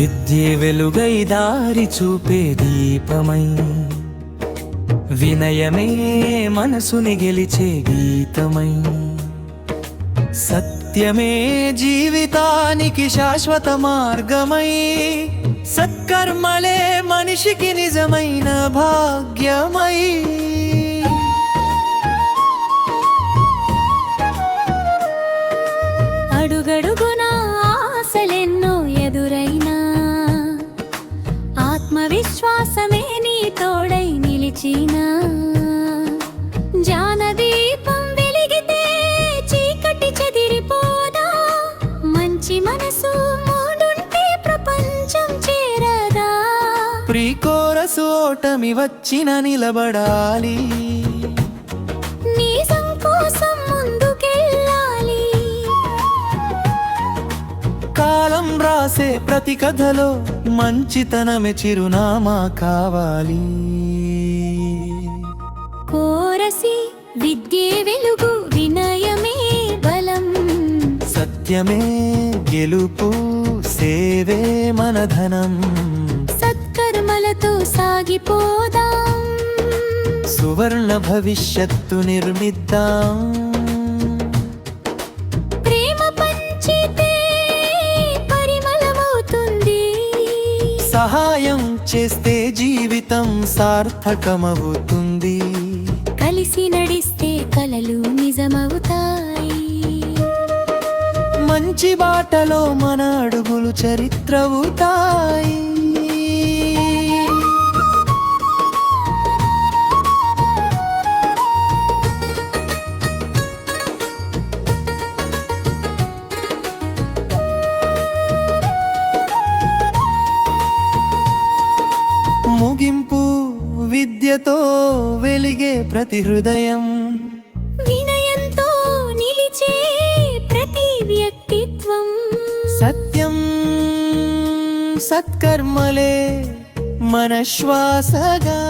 విద్యే వెలుగై దారి చూపే దీపమై, వినయమే మనసుని గెలిచే గీతమై, సత్యమే జీవితానికి శాశ్వత మార్గమై, సత్కర్మలే మనిషికి నిజమైన భాగ్యమై. అడుగడుగునా ఆశలెన్నో ఎదురైనా, ఆత్మవిశ్వాసమే నీ తోడై నిలిచినా, జ్ఞానదీపం వెలిగితే చీకటి చెదిరిపోదా, మంచి మనసు మూడుంటే ప్రపంచం చేరదా. ప్రీ కోరసు ఓటమి వచ్చిన నిలబడాలి, నిజం కోసం ముందుకెళ్ళాలి. కాలం రాసే ప్రతి కథలో మంచితనమే చిరునామా కావాలి. కోరసి విద్యే వెలుగు, వినయమే బలం, సత్యమే గెలుపు, సేవే మన ధనం. సత్కర్మలతో సాగిపోదాం, సువర్ణ భవిష్యత్తు నిర్మిద్దాం. ప్రేమ పంచితే పరిమళమవుతుంది, సహాయం చేస్తే జీవితం సార్థకమవుతుంది. కలిసి నడిస్తే కలలు నిజమవుతాయి. మంచి బాటలో మన అడుగులు చరిత్రవుతాయి. ముగింపు విద్యతో వెలిగే ప్రతి హృదయం, వినయంతో నిలిచే ప్రతి వ్యక్తిత్వం, సత్యం సత్కర్మలే మన శ్వాసగా.